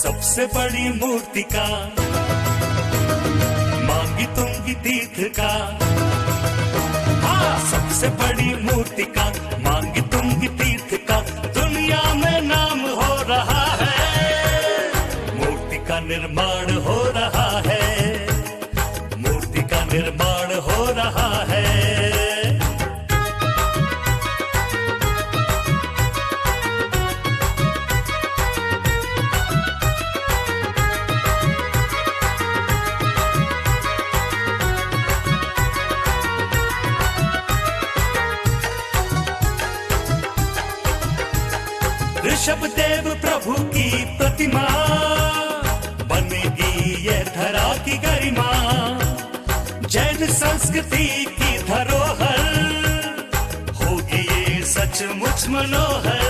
सबसे बड़ी मूर्ति का मांगी तुंगी तीर्थ का। हाँ, सबसे बड़ी मूर्ति का मांगी तुंगी तीर्थ का दुनिया में नाम हो रहा है। मूर्ति का निर्माण हो रहा है, मूर्ति का निर्माण हो रहा है। ऋषभ देव प्रभु की प्रतिमा बनेगी ये धरा की गरिमा। जैन संस्कृति की धरोहर होगी ये सचमुच मनोहर।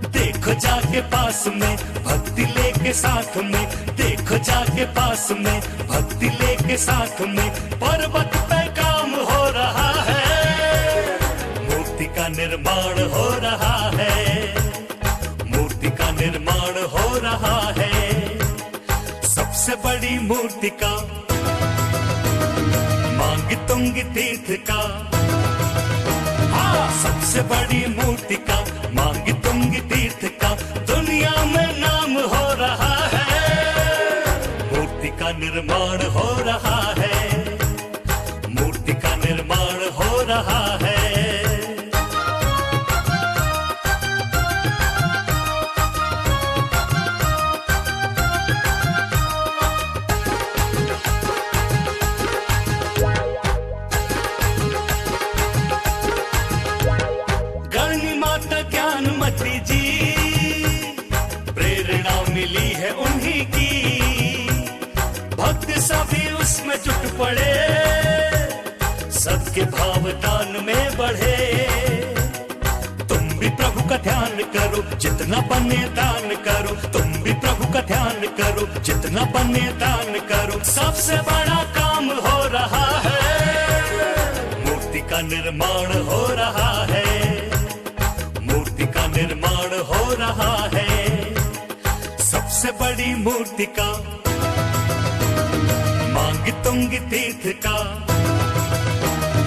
देखो जाके पास में भक्ति लेके साथ में, देखो जाके पास में भक्ति लेके साथ में पर्वत पे काम हो रहा है। मूर्ति का निर्माण हो रहा है, निर्माण हो रहा है। सबसे बड़ी मूर्ति का मांगी तुंगी तीर्थ का। हाँ, सबसे बड़ी मूर्ति का मांगी तुंगी तीर्थ का दुनिया में नाम हो रहा है। मूर्ति का निर्माण हो रहा है, मूर्ति का निर्माण हो रहा है। सभी उसमें जुट पड़े, सबके भाव दान में बढ़े। तुम भी प्रभु का ध्यान करो, जितना बने दान करो। तुम भी प्रभु का ध्यान करो, जितना बने दान करो। सबसे बड़ा काम हो रहा है, मूर्ति का निर्माण हो रहा है, मूर्ति का निर्माण हो रहा है। सबसे बड़ी मूर्ति का मांगी तुंगी तीर्थ का।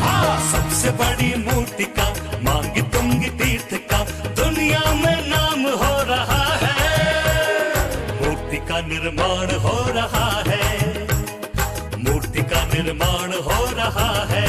हाँ, सबसे बड़ी मूर्ति का मांगी तुंगी तीर्थ का दुनिया में नाम हो रहा है। मूर्ति का निर्माण हो रहा है, मूर्ति का निर्माण हो रहा है।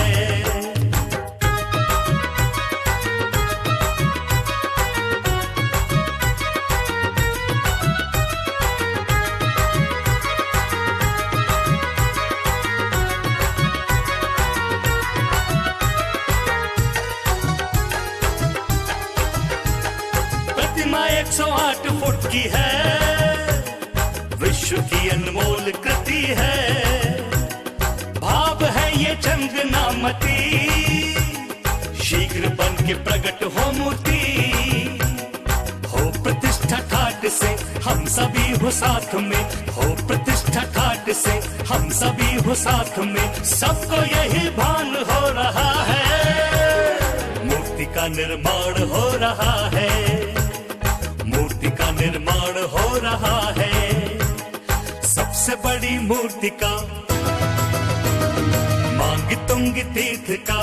प्रतिमा 108 फुट की है, विश्व की अनमोल कृति है। भाव है ये चंदनामती, शीघ्र बन के प्रकट हो मूर्ति। हो प्रतिष्ठा ठाट से हम सभी हो साथ में, हो प्रतिष्ठा ठाट से हम सभी हो साथ में। सबको यही भान हो रहा है, मूर्ति का निर्माण हो रहा है, मूर्ति का निर्माण हो रहा है। सबसे बड़ी मूर्ति का मांगी तुंगी तीर्थ का।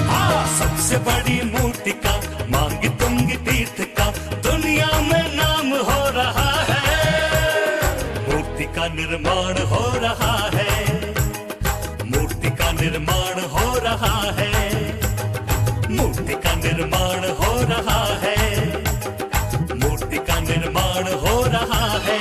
हाँ, सबसे बड़ी मूर्ति का मांगी तुंगी तीर्थ का दुनिया में नाम हो रहा है। मूर्ति का निर्माण हो रहा है, मूर्ति का निर्माण हो रहा है, मूर्ति का निर्माण हो रहा है, मूर्ति का निर्माण हो रहा है।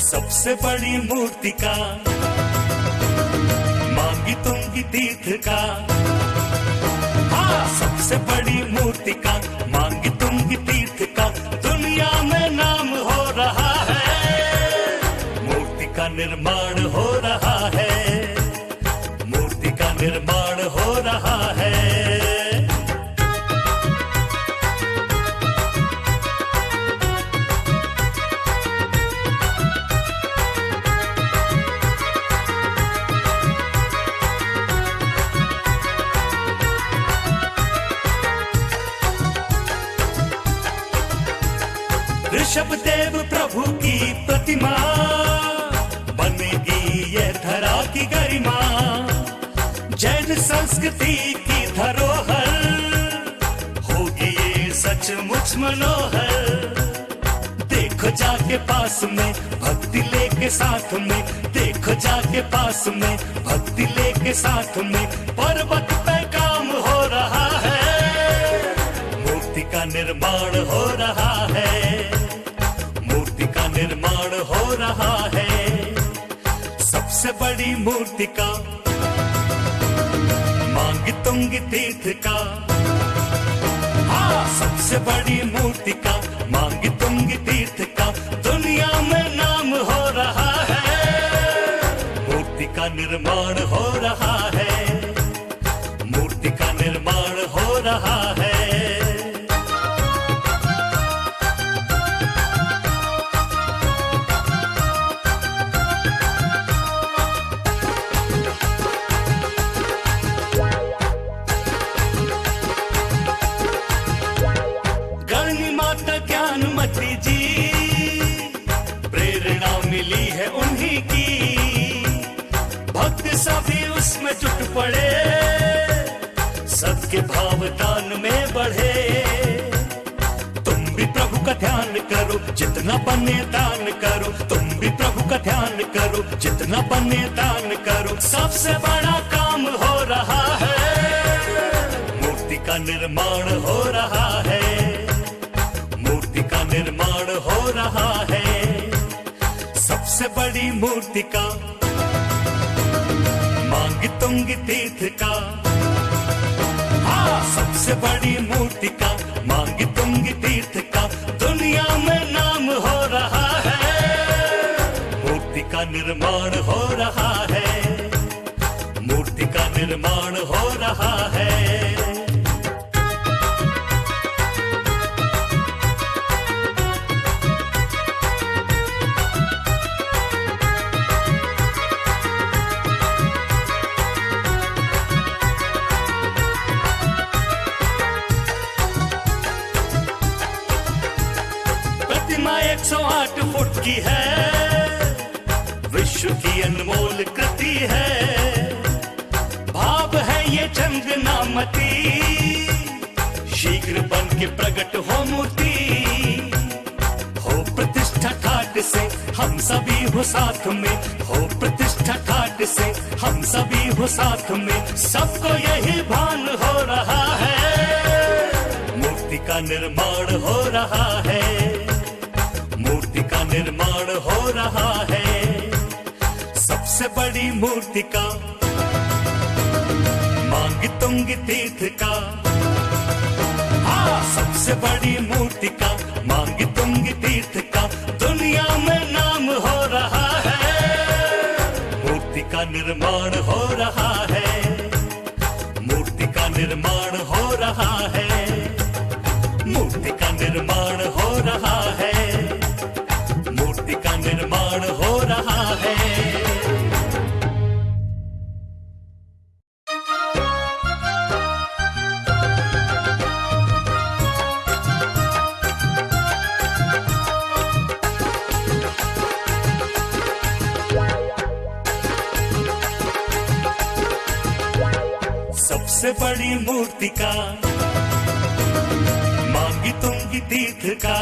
सबसे बड़ी मूर्ति का मांगी तुंगी तीर्थ का। हाँ, सबसे बड़ी मूर्ति का मांगी तुंगी तीर्थ का दुनिया में नाम हो रहा है। मूर्ति का निर्माण हो रहा है, मूर्ति का निर्माण हो रहा है। ऋषभ देव प्रभु की प्रतिमा, बनेगी यह धरा की गरिमा। जैन संस्कृति की धरोहर, होगी ये सचमुच मनोहर। देखो जाके पास में भक्ति लेके साथ में, देखो जाके पास में भक्ति लेके साथ में। पर्वत पे काम हो रहा है, मूर्ति का निर्माण हो रहा है, मूर्ति का निर्माण हो रहा है। सबसे बड़ी मूर्ति का मांग तुंग तीर्थ का, हाँ सबसे बड़ी मूर्ति का मांग तुंग तीर्थ का दुनिया में नाम हो रहा है। मूर्ति का निर्माण हो रहा है, मूर्ति का निर्माण हो रहा है। ज्ञानमती जी, प्रेरणा मिली है उन्हीं की। भक्त सभी उसमें जुट पड़े, सबके भाव दान में बढ़े। तुम भी प्रभु का ध्यान करो, जितना बने दान करो। तुम भी प्रभु का ध्यान करो, जितना बने दान करो। सबसे बड़ा काम हो रहा है, मूर्ति का निर्माण हो रहा है, मूर्ति का निर्माण हो रहा है। सबसे बड़ी मूर्ति का मांग तुंग तीर्थ का, हाँ सबसे बड़ी मूर्ति का मांग तुंग तीर्थ का दुनिया में नाम हो रहा है। मूर्ति का निर्माण हो रहा है, मूर्ति का निर्माण हो रहा है। प्रतिमा 108 फुट की है, विश्व की अनमोल कृति है। भाव है ये चंदनामती, शीघ्र बन के प्रकट हो मूर्ति। हो प्रतिष्ठा ठाट से हम सभी हो साथ में, हो प्रतिष्ठा ठाट से हम सभी हो साथ में। सबको यही भान हो रहा है, मूर्ति का निर्माण हो रहा है, मूर्ति का निर्माण हो रहा है। सबसे बड़ी मूर्ति का मांग तुंग तीर्थ का, हाँ सबसे बड़ी मूर्ति का मांग तुंग तीर्थ का दुनिया में नाम हो रहा है। मूर्ति का निर्माण हो रहा है, मूर्ति का निर्माण हो रहा है, मूर्ति का निर्माण हो रहा है, मूर्ति का निर्माण हो रहा है। सबसे बड़ी मूर्ति का मांगी तुंगी तीर्थ का,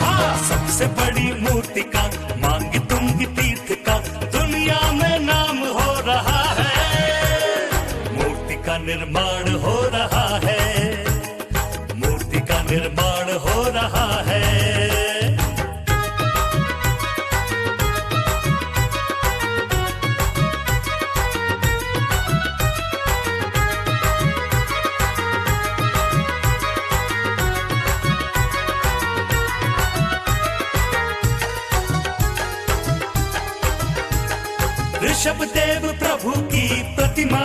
हाँ सबसे बड़ी मूर्ति का मांगी तुंगी तीर्थ का दुनिया में नाम हो रहा है। मूर्ति का निर्माण हो रहा है, मूर्ति का निर्माण हो रहा है। ऋषभ देव प्रभु की प्रतिमा,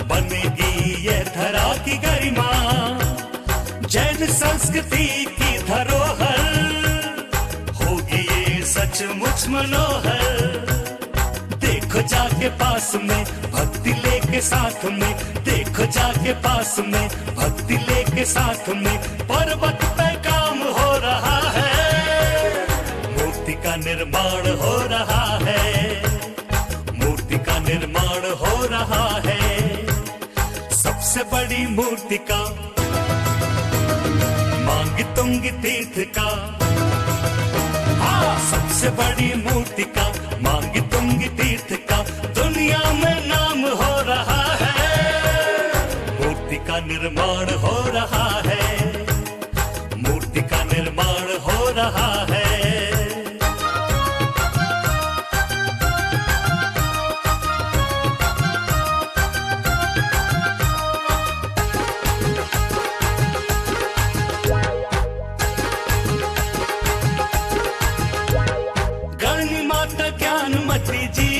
बनेगी यह धरा की गरिमा। जैन संस्कृति की धरोहर, होगी ये सचमुच मनोहर। देखो जाके पास में भक्ति लेके साथ में, देखो जाके पास में भक्ति लेके साथ में। पर्वत पे काम हो का निर्माण हो रहा है, मूर्ति का निर्माण हो रहा है। सबसे बड़ी मूर्ति का मांग तुंग तीर्थ का, हाँ सबसे बड़ी मूर्ति का मांग तुंग तीर्थ का दुनिया में नाम हो रहा है। मूर्ति का निर्माण हो रहा है, मूर्ति का निर्माण हो रहा है। गणनी माता ज्ञानमती जी